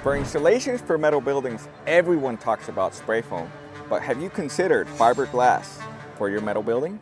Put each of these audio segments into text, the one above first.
For installations for metal buildings, everyone talks about spray foam, but have you considered fiberglass for your metal building?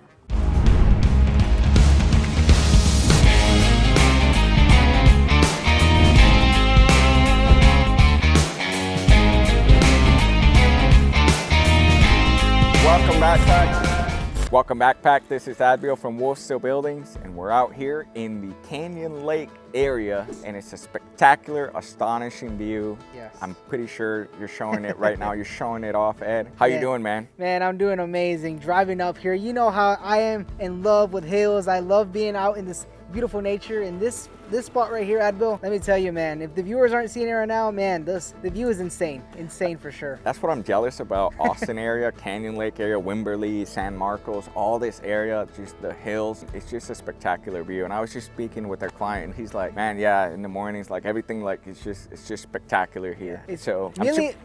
Welcome backpack. This is Adriel from WolfSteel Buildings, and we're out here in the Canyon Lake area, and it's a spectacular, astonishing view. Yes. I'm pretty sure you're showing it right now. You're showing it off, Ed. How you doing, man? Man, I'm doing amazing. Driving up here, you know how I am in love with hills. I love being out in this beautiful nature. And this spot right here, Advil, let me tell you, man, if the viewers aren't seeing it right now, man, the view is insane for sure. That's what I'm jealous about. Austin area, Canyon Lake area, Wimberley, San Marcos, all this area, just the hills. It's just a spectacular view. And I was just speaking with our client, and he's like, man, yeah, in the mornings, like everything, like it's just spectacular here. It's so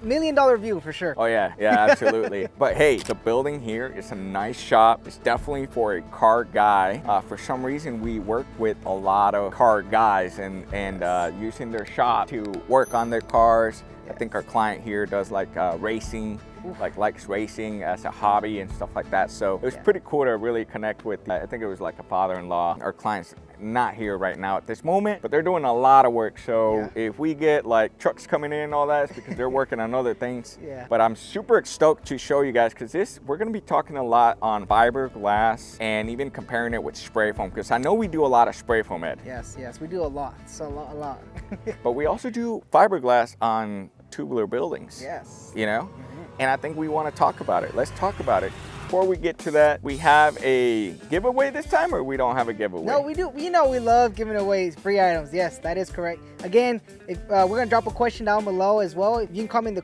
million dollar view for sure. Oh yeah, absolutely. But hey, the building here is a nice shop. It's definitely for a car guy. For some reason, we work with a lot of car guys and using their shop to work on their cars. I think our client here does like racing, likes racing as a hobby and stuff like that. So it was pretty cool to really connect with, I think it was like a father-in-law. Our client's not here right now at this moment, but they're doing a lot of work. So if we get like trucks coming in and all that, it's because they're working on other things. But I'm super stoked to show you guys, because we're gonna be talking a lot on fiberglass and even comparing it with spray foam, because I know we do a lot of spray foam, Ed. Yes, we do a lot. So a lot. But we also do fiberglass on tubular buildings. Yes. You know? And I think we want to talk about it. Let's talk about it. Before we get to that, we have a giveaway this time, or we don't have a giveaway? No, we do. You know we love giving away free items. Yes, that is correct. Again, if we're gonna drop a question down below as well. If you can comment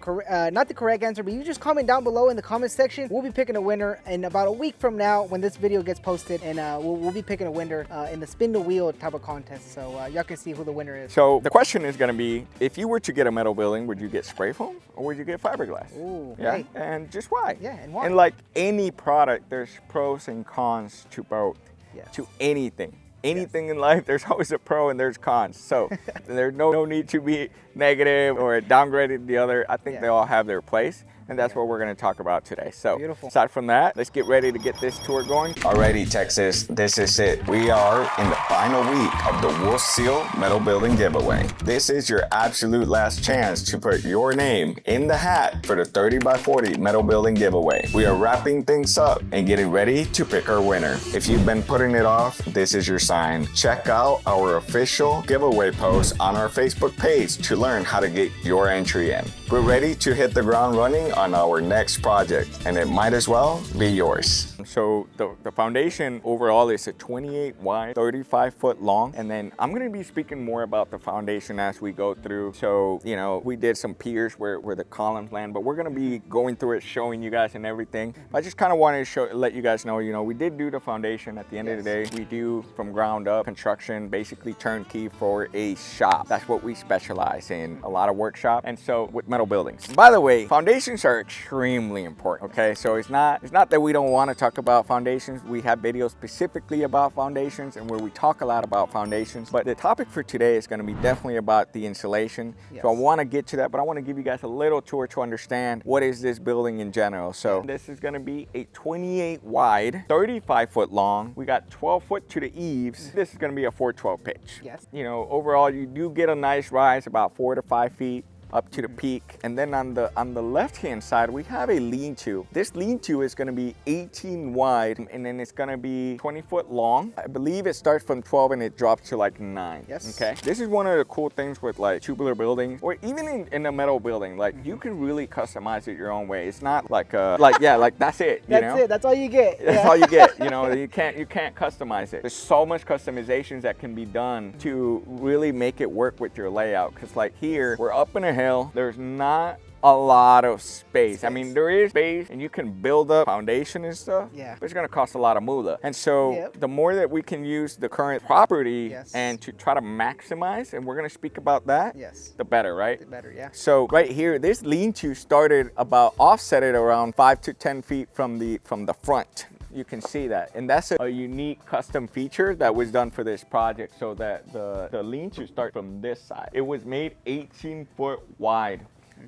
not the correct answer, but you just comment down below in the comment section. We'll be picking a winner in about a week from now when this video gets posted, and we'll be picking a winner in the spin the wheel type of contest. So y'all can see who the winner is. So the question is gonna be, if you were to get a metal building, would you get spray foam or would you get fiberglass? Ooh, yeah, right. And just why? Yeah, and why? And like any product, there's pros and cons to both. Yes. To anything in life, there's always a pro and there's cons. So there's no need to be negative or downgrading the other. I think they all have their place, and that's what we're going to talk about today. So aside from that, let's get ready to get this tour going. Alrighty, Texas, this is it. We are in the final week of the WolfSteel Metal Building Giveaway. This is your absolute last chance to put your name in the hat for the 30x40 Metal Building Giveaway. We are wrapping things up and getting ready to pick our winner. If you've been putting it off, this is your sign. Check out our official giveaway post on our Facebook page to learn how to get your entry in. We're ready to hit the ground running on our next project, and it might as well be yours. So the foundation overall is a 28 wide, 35 foot long, and then I'm going to be speaking more about the foundation as we go through. So, you know, we did some piers where the columns land, but we're going to be going through it, showing you guys and everything. I just kind of wanted to let you guys know, you know, we did do the foundation. At the end of the day, we do from ground up construction, basically turnkey for a shop. That's what we specialize in, a lot of workshop, and so with metal buildings. By the way, foundations are extremely important, okay? So it's not that we don't want to talk about foundations. We have videos specifically about foundations and where we talk a lot about foundations, but the topic for today is going to be definitely about the insulation. So I want to get to that, but I want to give you guys a little tour to understand what is this building in general. So this is going to be a 28 wide, 35 foot long. We got 12 foot to the eaves. This is going to be a 412 pitch. Yes. You know, overall you do get a nice rise, about 4 to 5 feet up to the peak. And then on the left hand side, we have a lean-to. This lean-to is going to be 18 wide, and then it's going to be 20 foot long. I believe it starts from 12 and it drops to like 9. Yes. Okay. This is one of the cool things with like tubular buildings, or even in a metal building. Like you can really customize it your own way. It's not like like that's it. That's it. That's all you get. That's all you get. You know, you can't customize it. There's so much customizations that can be done to really make it work with your layout. Because like here, we're up in a hill. There's not a lot of space. I mean, there is space and you can build up foundation and stuff, but it's gonna cost a lot of moolah. And so the more that we can use the current property and to try to maximize, and we're gonna speak about that, the better, right? The better, yeah. So right here, this lean-to started about offsetted around 5 to 10 feet from the front. you can see that. And that's a unique custom feature that was done for this project, so that the lean-to start from this side. It was made 18 foot wide.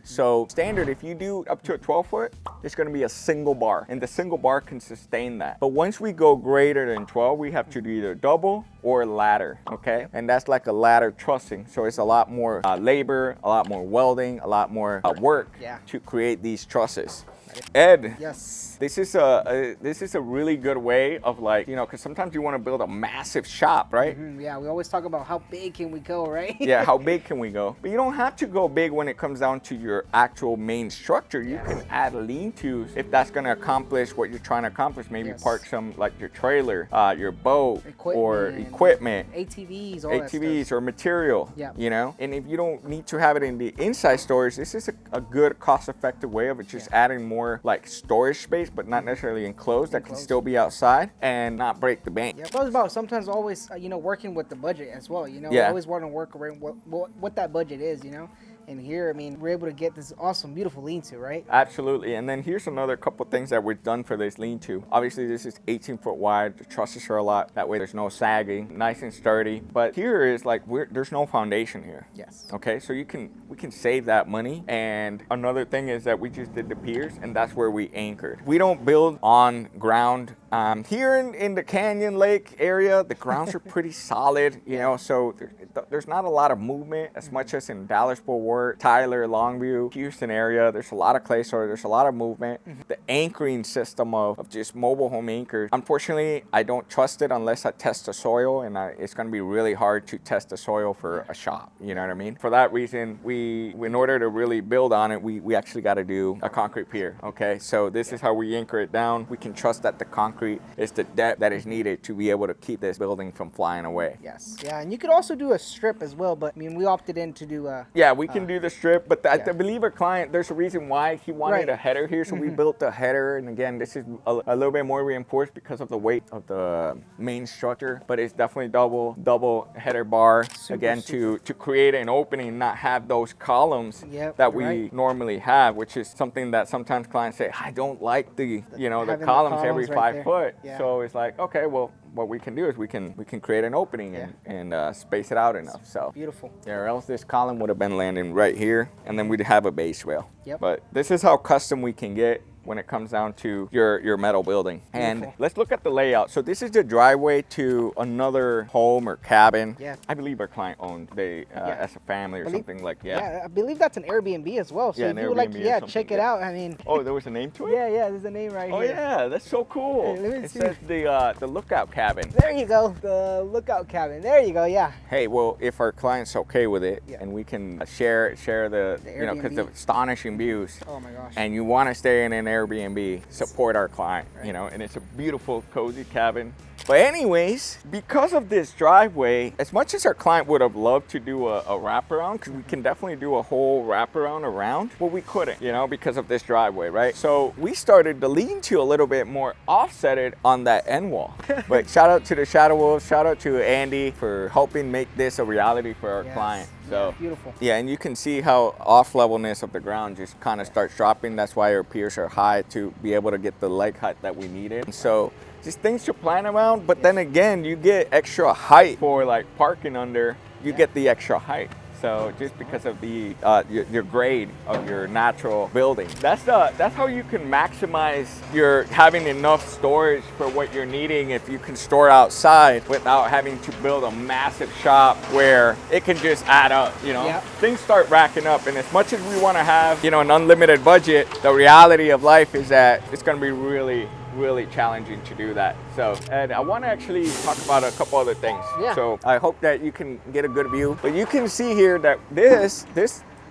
So standard, if you do up to a 12 foot, it's going to be a single bar, and the single bar can sustain that. But once we go greater than 12, we have to do either double or ladder, okay? And that's like a ladder trussing. So it's a lot more labor, a lot more welding, a lot more work to create these trusses. Ed, yes, this is a really good way of, like, you know, because sometimes you want to build a massive shop, right? Yeah, we always talk about how big can we go, right? Yeah, how big can we go? But you don't have to go big when it comes down to your actual main structure. You can add lean-tos if that's going to accomplish what you're trying to accomplish. Maybe park some, like your trailer, your boat, or equipment, ATVs, ATVs or material, you know? And if you don't need to have it in the inside storage, this is a good cost-effective way of it, just adding more like storage space, but not necessarily enclosed, that can still be outside and not break the bank. Yeah, it's about sometimes always, you know, working with the budget as well, you know, we always want to work around what that budget is, you know. And here, I mean, we're able to get this awesome, beautiful lean-to, right? Absolutely. And then here's another couple things that we've done for this lean-to. Obviously, this is 18 foot wide. The trusses are a lot. That way, there's no sagging. Nice and sturdy. But here is like, there's no foundation here. Yes. Okay, so we can save that money. And another thing is that we just did the piers, and that's where we anchored. We don't build on ground. Here in the Canyon Lake area, the grounds are pretty solid, you know, so there's not a lot of movement as much as in Dallas, Fort Worth, Tyler, Longview, Houston area. There's a lot of clay soil, there's a lot of movement. The anchoring system of just mobile home anchors, unfortunately, I don't trust it unless I test the soil, and it's going to be really hard to test the soil for a shop, you know what I mean? For that reason, in order to really build on it, we actually got to do a concrete pier, okay? So this is how we anchor it down. We can trust that the concrete is the depth that is needed to be able to keep this building from flying away. Yes. Yeah, and you could also do a strip as well, but I mean, we opted in to do a... Yeah, we can do the strip, but I believe our client, there's a reason why he wanted a header here, so we built a header, and again, this is a little bit more reinforced because of the weight of the main structure, but it's definitely double header bar, to create an opening, not have those columns that we normally have, which is something that sometimes clients say, I don't like the columns every 5 foot. So it's like, okay, well, what we can do is we can create an opening and space it out enough. So beautiful. Yeah, or else this column would have been landing right here, and then we'd have a base rail. But this is how custom we can get when it comes down to your metal building. And let's look at the layout. So this is the driveway to another home or cabin. I believe our client owned as a family or something like Yeah, I believe that's an Airbnb as well. So if you would like to check it out, I mean. Oh, there was a name to it? Yeah, there's a name right here. Oh yeah, that's so cool. Hey, it says the lookout cabin. There you go, the lookout cabin. There you go, yeah. Hey, well, if our client's okay with it, and we can share the you know, because the astonishing views. Oh my gosh. And you want to stay in an Airbnb, support our client, you know, and it's a beautiful, cozy cabin. But anyways, because of this driveway, as much as our client would have loved to do a wraparound, because we can definitely do a whole wraparound around, well, we couldn't, you know, because of this driveway, right? So we started to lean to a little bit more offsetted on that end wall. But shout out to the Shadow Wolves, shout out to Andy for helping make this a reality for our client. So beautiful. Yeah, and you can see how off levelness of the ground just kind of starts dropping. That's why our piers are high to be able to get the leg height that we needed. So just things to plan around, but then again, you get extra height for like parking under, you get the extra height. So just because of the your grade of your natural building, that's how you can maximize your having enough storage for what you're needing if you can store outside without having to build a massive shop where it can just add up, you know. Things start racking up, and as much as we want to have, you know, an unlimited budget, the reality of life is that it's going to be really challenging to do that. So, and I want to actually talk about a couple other things. So I hope that you can get a good view. But you can see here that this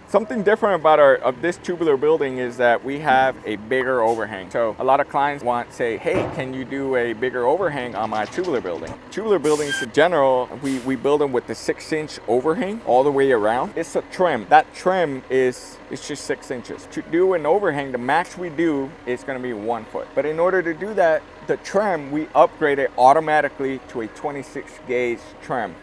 something different about this tubular building is that we have a bigger overhang. So a lot of clients say, hey, can you do a bigger overhang on my tubular building? Tubular buildings in general, we build them with the 6-inch overhang all the way around. It's a trim. That trim it's just 6 inches. To do an overhang, the max we do is going to be 1 foot. But in order to do that, the trim, we upgrade it automatically to a 26 gauge trim.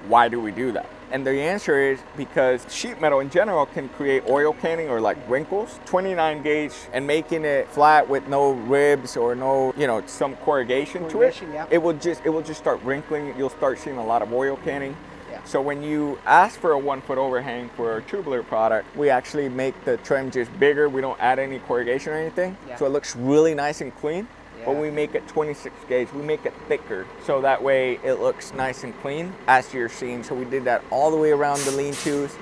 Why do we do that? And the answer is because sheet metal in general can create oil canning or like wrinkles. 29 gauge and making it flat with no ribs or no, you know, some corrugation to it, yeah. it will just start wrinkling. You'll start seeing a lot of oil canning. Yeah. So when you ask for a 1 foot overhang for our tubular product, we actually make the trim just bigger. We don't add any corrugation or anything. Yeah. So it looks really nice and clean. Yeah. But we make it 26 gauge. We make it thicker. So that way it looks nice and clean as you're seeing. So we did that all the way around the lean-tos.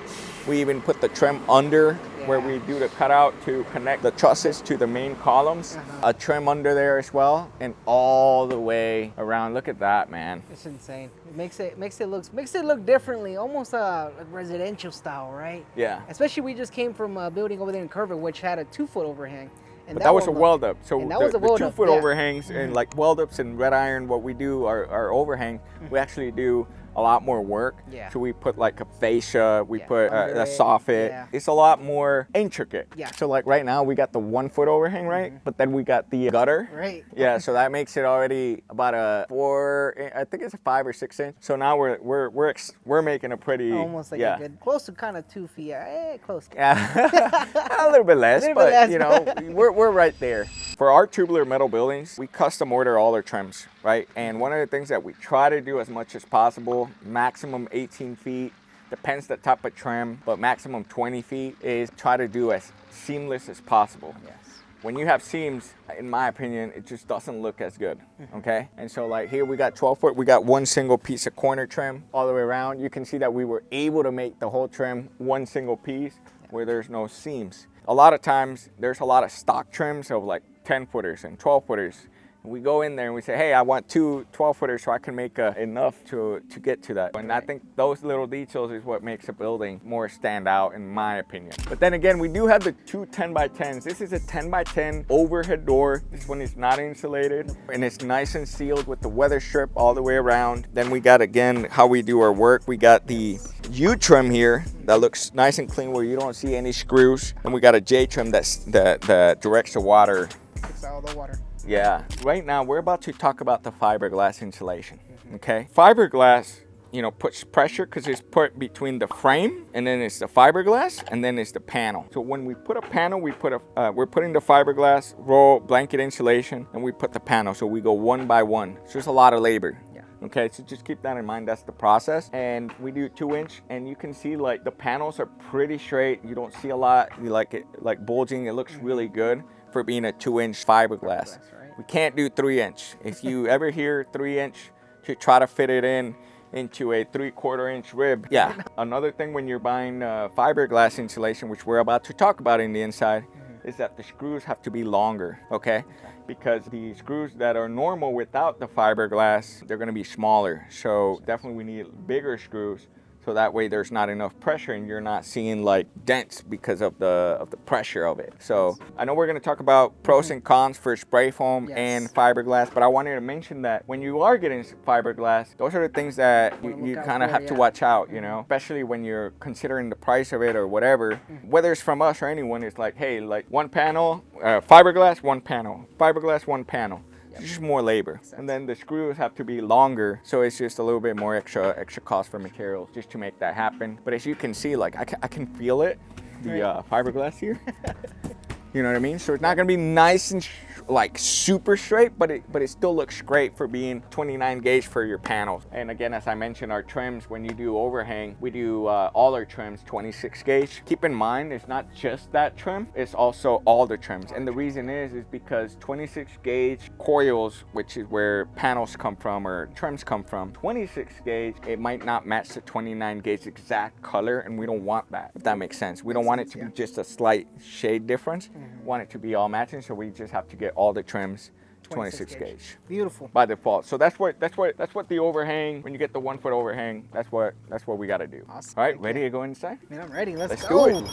We even put the trim under where we do the cutout to connect the trusses to the main columns. A trim under there as well, and all the way around. Look at that, man. It's insane. It makes it look differently, almost like residential style, right? Yeah. Especially we just came from a building over there in Curva, which had a 2 foot overhang. And But that was a weld up. So the 2 foot overhangs and like weld ups and red iron, what we do, our overhang, we actually do a lot more work. Yeah. So we put like a fascia, we put Under a it. soffit. Yeah. It's a lot more intricate. Yeah. So like right now we got the 1 foot overhang, right? But then we got the gutter. Right. Yeah. So that makes it already about a 4. I think it's a 5 or 6 inch. So now we're making a pretty Almost like a good, close to kind of 2 feet. Close. Yeah. A little bit less, but you know, we're right there. For our tubular metal buildings, we custom order all our trims, right? And one of the things that we try to do as much as possible, maximum 18 feet, depends the type of trim, but maximum 20 feet, is try to do as seamless as possible. Yes. When you have seams, in my opinion, it just doesn't look as good, okay? And so like here we got 12 foot, we got one single piece of corner trim all the way around. You can see that we were able to make the whole trim one single piece where there's no seams. A lot of times there's a lot of stock trims of like 10 footers and 12 footers. We go in there and we say, hey, I want 2 12 footers so I can make enough to get to that. And I think those little details is what makes a building more stand out in my opinion. But then again, we do have the 2 10x10s. This is a 10x10 overhead door. This one is not insulated and it's nice and sealed with the weather strip all the way around. Then we got, again, how we do our work. We got the U trim here that looks nice and clean where you don't see any screws. And we got a J trim that directs the water. Takes out all the water. Yeah, right now we're about to talk about the fiberglass insulation, okay? Fiberglass, you know, puts pressure because it's put between the frame and then it's the fiberglass and then it's the panel. So when we put a panel, we're putting the fiberglass roll blanket insulation and we put the panel. So we go one by one. So it's a lot of labor. Okay, so just keep that in mind. That's the process. And we do 2 inch and you can see like the panels are pretty straight. You don't see a lot like bulging. It looks really good for being a 2 inch fiberglass. Right? We can't do 3 inch. If you ever hear 3 inch, to try to fit it into a 3/4 inch rib. Yeah. Another thing when you're buying fiberglass insulation, which we're about to talk about in the inside, is that the screws have to be longer, okay? Because the screws that are normal without the fiberglass, they're gonna be smaller. So definitely we need bigger screws. So that way there's not enough pressure and you're not seeing like dents because of the pressure of it. So I know we're gonna talk about pros and cons for spray foam and fiberglass, but I wanted to mention that when you are getting fiberglass, those are the things that you kind of have to watch out, you know, especially when you're considering the price of it or whatever. Whether it's from us or anyone, it's like, hey, like one panel, fiberglass, one panel, fiberglass, one panel. It's just more labor. And then the screws have to be longer, so it's just a little bit more extra cost for materials just to make that happen. But as you can see, like I can feel it, the fiberglass here. You know what I mean? So it's not gonna be nice and like super straight, but it still looks great for being 29 gauge for your panels. And again, as I mentioned, our trims, when you do overhang, we do all our trims 26 gauge. Keep in mind, it's not just that trim, it's also all the trims. And the reason is because 26 gauge coils, which is where panels come from or trims come from, 26 gauge, it might not match the 29 gauge exact color, and we don't want that, if that makes sense. We don't want it to be just a slight shade difference. We want it to be all matching, so we just have to get all the trims 26 gauge. Beautiful. By default. So that's what the overhang, when you get the 1 foot overhang, that's what we got to do. Awesome. All right, ready to go inside? Man, I'm ready. Let's do go. it.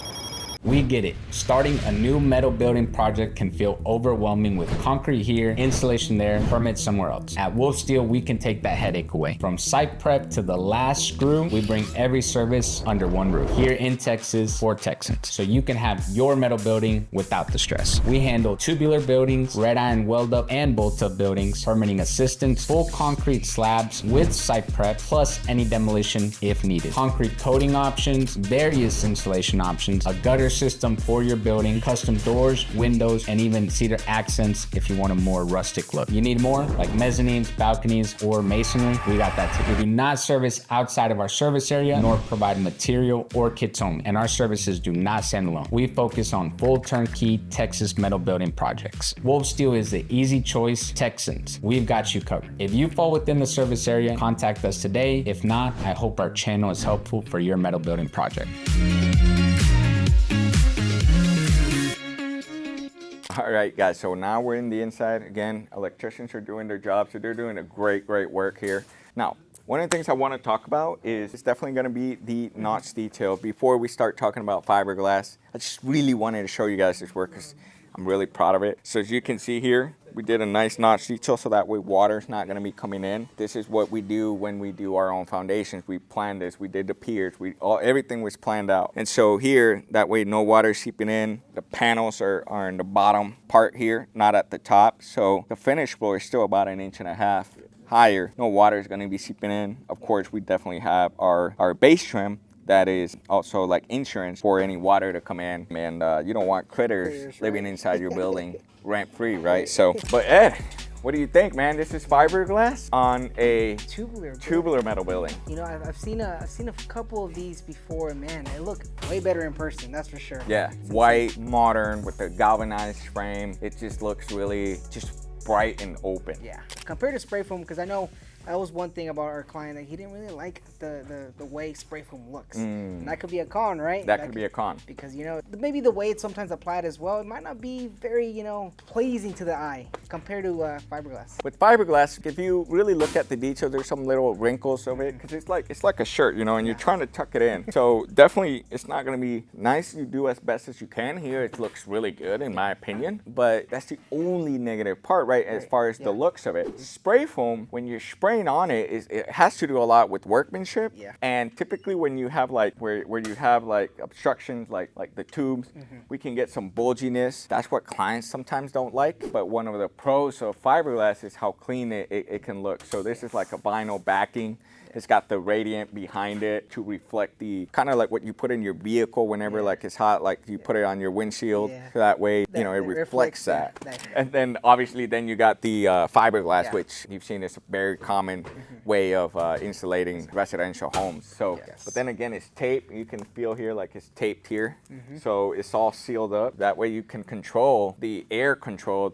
We get it. Starting a new metal building project can feel overwhelming with concrete here, insulation there, permits somewhere else. At WolfSteel, we can take that headache away. From site prep to the last screw, we bring every service under one roof here in Texas for Texans, so you can have your metal building without the stress. We handle tubular buildings, red iron weld up and bolt up buildings, permitting assistance, full concrete slabs with site prep, plus any demolition if needed. Concrete coating options, various insulation options, a gutter system for your building, custom doors, windows, and even cedar accents if you want a more rustic look. You need more, like mezzanines, balconies, or masonry, we got that too. We do not service outside of our service area, nor provide material or kits only, and our services do not stand alone. We focus on full turnkey Texas metal building projects. WolfSteel is the easy choice. Texans, we've got you covered. If you fall within the service area, contact us today. If not, I hope our channel is helpful for your metal building project. All right, guys, so now we're in the inside. Again, electricians are doing their job, so they're doing a great work here. Now, one of the things I want to talk about is it's definitely going to be the notch detail. Before we start talking about fiberglass, I just really wanted to show you guys this work because I'm really proud of it. So as you can see here, we did a nice notch detail so that way water's not going to be coming in. This is what we do when we do our own foundations. We planned this, we did the piers, everything was planned out. And so here, that way no water is seeping in. The panels are in the bottom part here, not at the top. So the finished floor is still about 1.5 inches higher. No water is going to be seeping in. Of course, we definitely have our base trim that is also like insurance for any water to come in, and you don't want critters living inside your building rent free, right? So, but Ed, what do you think, man? This is fiberglass on a tubular metal building. You know, I've seen a couple of these before, and man, they look way better in person, that's for sure. Yeah, white, modern with a galvanized frame. It just looks really just bright and open. Yeah, compared to spray foam, because I know that was one thing about our client, that he didn't really like the way spray foam looks. And that could be a con, right? That could be a con. Because, you know, maybe the way it's sometimes applied as well, it might not be very, you know, pleasing to the eye compared to fiberglass. With fiberglass, if you really look at the detail, there's some little wrinkles of it, because it's like a shirt, you know, and you're trying to tuck it in. So definitely, it's not going to be nice. You do as best as you can here. It looks really good, in my opinion, but that's the only negative part, right, as far as the looks of it. Spray foam, when you're spraying on it, it has to do a lot with workmanship. And typically when you have like where you have like obstructions like the tubes, we can get some bulginess. That's what clients sometimes don't like. But one of the pros of fiberglass is how clean it can look. So this is like a vinyl backing. It's got the radiant behind it to reflect the kind of like what you put in your vehicle whenever like it's hot, like you put it on your windshield. So that way, you know, it reflects that. And then obviously then you got the fiberglass, which you've seen is a very common way of insulating residential homes. So, but then again, it's taped. You can feel here like it's taped here. So it's all sealed up. That way you can control the air control,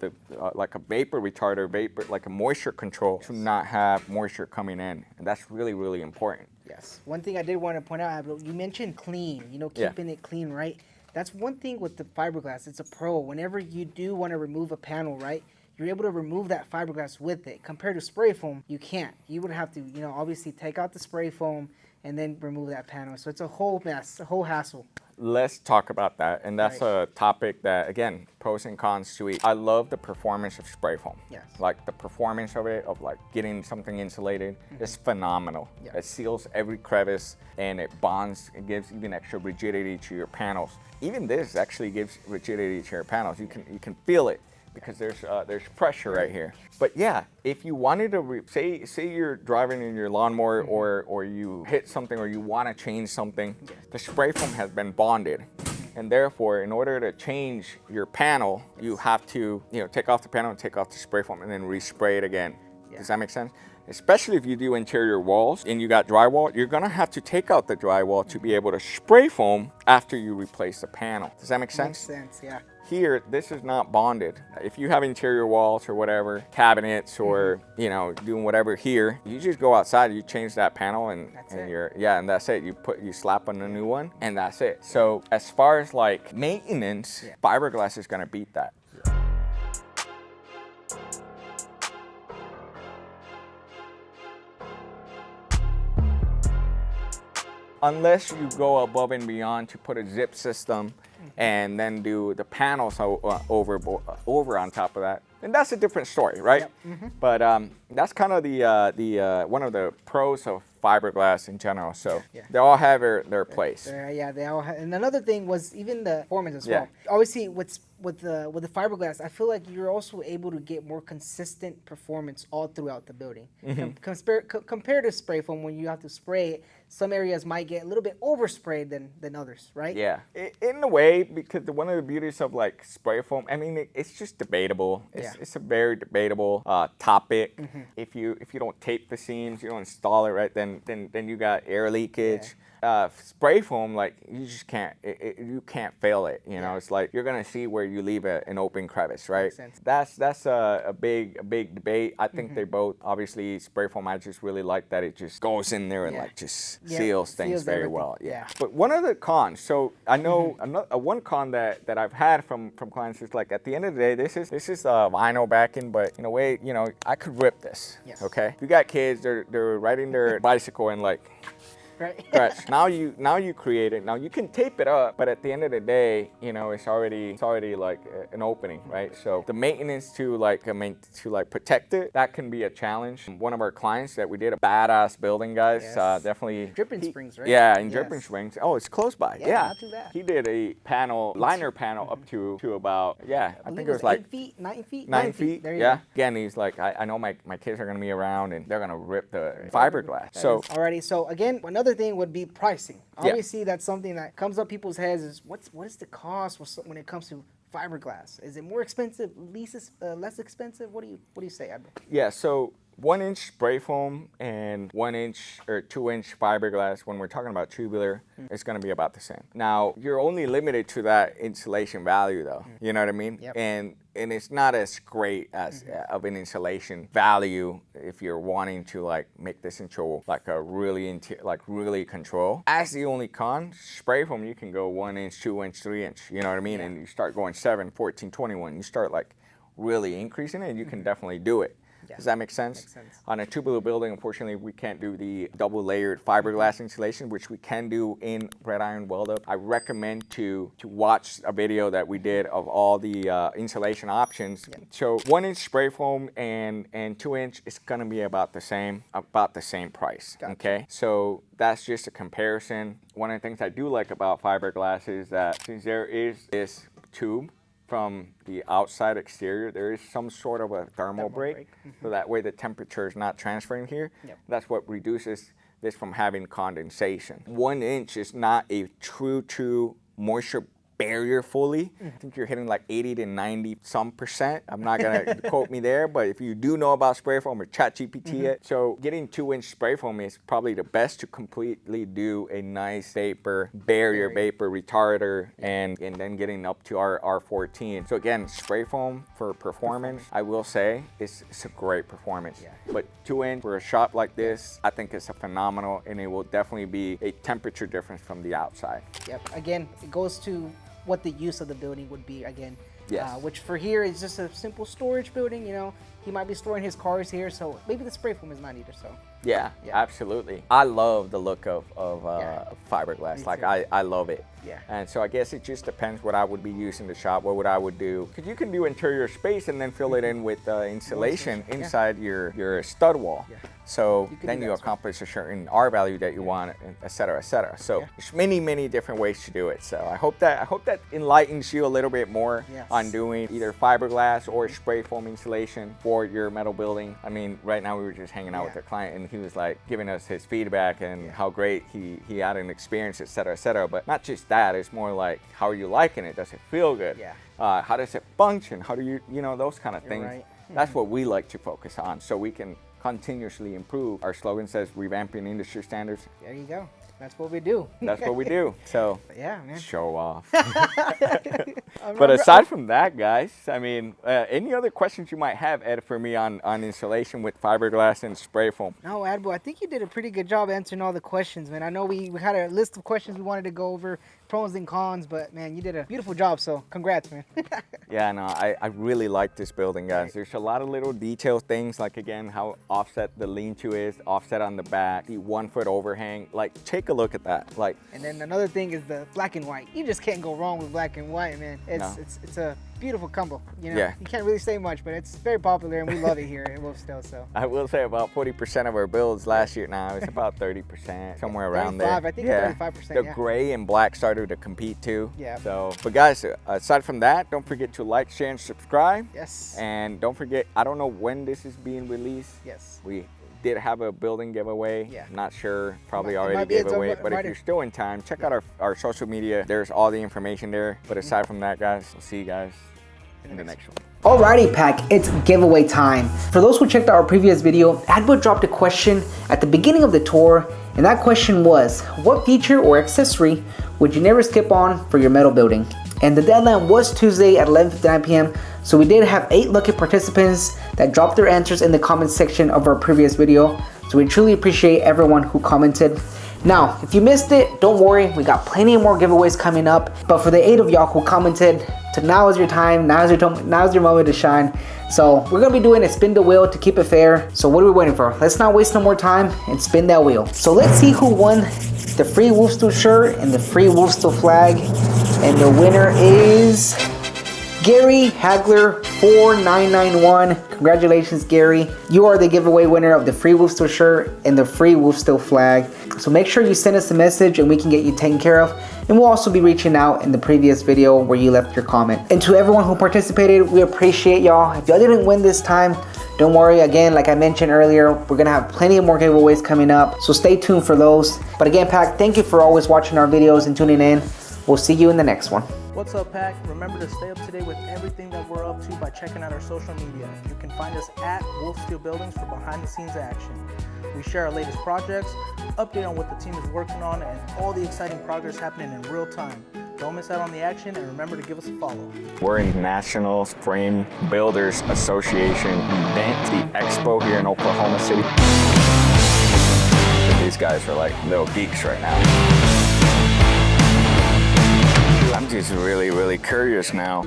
like a vapor retarder, like a moisture control to not have moisture coming in. And that's really important. Yes. One thing I did want to point out, you mentioned clean, you know, keeping it clean, right? That's one thing with the fiberglass. It's a pro. Whenever you do want to remove a panel, right, you're able to remove that fiberglass with it. Compared to spray foam, you can't. You would have to, you know, obviously take out the spray foam and then remove that panel. So it's a whole mess, a whole hassle. Let's talk about that. And that's a topic that, again, pros and cons to each. I love the performance of spray foam. Like the performance of it, of like getting something insulated, is phenomenal. It seals every crevice and it bonds, it gives even extra rigidity to your panels. Even this actually gives rigidity to your panels. You can feel it, because there's pressure right here. But yeah, if you wanted to say you're driving in your lawnmower or you hit something or you want to change something, the spray foam has been bonded. And therefore, in order to change your panel, you have to, you know, take off the panel and take off the spray foam and then respray it again. Does that make sense? Especially if you do interior walls and you got drywall, you're gonna have to take out the drywall to be able to spray foam after you replace the panel. Does that make sense? Makes sense, yeah. Here, this is not bonded. If you have interior walls or whatever, cabinets or, you know, doing whatever here, you just go outside, you change that panel and and that's it. You slap on a new one and that's it. So as far as like maintenance, fiberglass is gonna beat that. Unless you go above and beyond to put a zip system and then do the panels over on top of that. And that's a different story, right? Yep. But that's kind of the one of the pros of fiberglass in general. So Yeah. they all have their place. Yeah, they all have. And another thing was even the performance as Yeah. well. Obviously, with the fiberglass, I feel like you're also able to get more consistent performance all throughout the building. Compared to spray foam, when you have to spray it, some areas might get a little bit oversprayed than others, right? Yeah, in a way, because one of the beauties of like spray foam, I mean, it's just debatable. It's a very debatable topic. If you don't tape the seams, you don't install it right, then you got air leakage. Spray foam, like you just can't, you can't fail it. You know, it's like you're gonna see where you leave an open crevice, right? That's a big debate. I think they both, obviously, spray foam. I just really like that it just goes in there and like just seals things very well. Yeah. But one of the cons, so I know one con that I've had from clients is like at the end of the day, this is vinyl backing, but in a way, you know, I could rip this. Okay. If you got kids, they're riding their bicycle and like. Right. Now you create it. Now you can tape it up, but at the end of the day, you know, it's already like an opening, right? So the maintenance to protect it, that can be a challenge. One of our clients that we did a badass building, guys, definitely Dripping Springs, right? Yeah, in Dripping Springs. Oh, it's close by. Yeah, not too bad. He did a liner panel up to about I think it was like 8 feet, 9 feet. 9 feet. There you Yeah. go. Again, he's like, I know my kids are gonna be around and they're gonna rip the fiberglass. So alrighty. So again, another thing would be pricing. Obviously, that's something that comes up people's heads is what is the cost when it comes to fiberglass? Is it more expensive, less expensive? What do you say, Admiral? Yeah, so 1-inch spray foam and 1-inch or 2-inch fiberglass, when we're talking about tubular, it's going to be about the same. Now, you're only limited to that insulation value, though. You know what I mean? Yep. And it's not as great as of an insulation value if you're wanting to like make this into like a really really control. As the only con, spray foam, you can go 1-inch, 2-inch, 3-inch. You know what I mean? And you start going 7, 14, 21. You start like really increasing it, and you can definitely do it. Does that make sense? Makes sense. On a tubular building, unfortunately, we can't do the double layered fiberglass insulation, which we can do in red iron weld up. I recommend to watch a video that we did of all the insulation options. So 1-inch spray foam and 2-inch is gonna be about the same price. Okay, so that's just a comparison. One of the things I do like about fiberglass is that since there is this tube from the outside exterior, there is some sort of a thermal break. So that way the temperature is not transferring here. That's what reduces this from having condensation. 1-inch is not a true moisture barrier fully. I think you're hitting like 80 to 90 some percent. I'm not gonna quote me there, but if you do know about spray foam or ChatGPT it, so getting 2-inch spray foam is probably the best to completely do a nice vapor barrier, vapor retarder, and then getting up to our R14. So again, spray foam for performance, I will say, it's a great performance. But 2-inch for a shop like this, I think it's a phenomenal, and it will definitely be a temperature difference from the outside. Yep. Again, it goes to what the use of the building would be again. Yes. Which for here is just a simple storage building. You know, he might be storing his cars here, so maybe the spray foam is not needed. So. Yeah, absolutely. I love the look of fiberglass. Like I love it. Yeah. And so I guess it just depends what I would be using the shop. What I would do? Because you can do interior space and then fill it in with insulation inside your stud wall. So then you accomplish a certain R value that you want, et cetera, et cetera. So there's many different ways to do it. So I hope that enlightens you a little bit more on doing either fiberglass or spray foam insulation for your metal building. I mean, right now we were just hanging out with a client, and he was like giving us his feedback and how great he had an experience, et cetera, et cetera. But not just that, it's more like, how are you liking it? Does it feel good? How does it function? How do you know, those kind of things. That's what we like to focus on, so we can continuously improve. Our slogan says revamping industry standards. There you go. That's what we do. That's what we do. So yeah, man. Show off. But aside from that, guys, I mean, any other questions you might have, Ed, for me on insulation with fiberglass and spray foam? No, Adbo, I think you did a pretty good job answering all the questions, man. I know we had a list of questions we wanted to go over. pros and cons, but man, you did a beautiful job. So congrats, man. Yeah, no, I really like this building, guys. There's a lot of little detail things, like again, how offset the lean-to is, offset on the back, the 1 foot overhang. Like, take a look at that. Like, and then another thing is the black and white. You just can't go wrong with black and white, man. It's a beautiful combo. You know, Yeah. You can't really say much, but it's very popular and we love it here at WolfSteel. So I will say about 40% of our builds last year now, it's about 30%, somewhere around there. I think 35%. The gray and black started to compete too. Yeah. So, but guys, aside from that, don't forget to like, share, and subscribe. Yes. And don't forget, I don't know when this is being released. Yes. We did have a building giveaway. Yeah. Not sure, probably It already might be, gave it's away. over- But if you're still in time, check out our social media. There's all the information there. But aside from that, guys, we'll see you guys in the next one. Alrighty, Pack, it's giveaway time. For those who checked out our previous video, Adwood dropped a question at the beginning of the tour, and that question was, what feature or accessory would you never skip on for your metal building? And the deadline was Tuesday at 11:59 p.m. So we did have 8 lucky participants that dropped their answers in the comment section of our previous video. So we truly appreciate everyone who commented. Now, if you missed it, don't worry, we got plenty of more giveaways coming up. But for the 8 of y'all who commented, so now is your time, now is your moment to shine. So we're gonna be doing a spin the wheel to keep it fair. So what are we waiting for? Let's not waste no more time and spin that wheel. So let's see who won the free WolfSteel shirt and the free WolfSteel flag. And the winner is Gary Hagler 4991. Congratulations, Gary. You are the giveaway winner of the free WolfSteel shirt and the free WolfSteel flag. So make sure you send us a message and we can get you taken care of. And we'll also be reaching out in the previous video where you left your comment. And to everyone who participated, we appreciate y'all. If y'all didn't win this time, don't worry. Again, like I mentioned earlier, we're gonna have plenty of more giveaways coming up. So stay tuned for those. But again, Pack, thank you for always watching our videos and tuning in. We'll see you in the next one. What's up, Pack? Remember to stay up to date with everything that we're up to by checking out our social media. You can find us at WolfSteel Buildings for behind the scenes action. We share our latest projects, update on what the team is working on, and all the exciting progress happening in real time. Don't miss out on the action, and remember to give us a follow. We're in National Frame Builders Association event, the expo here in Oklahoma City. These guys are like little geeks right now. I'm just really curious now.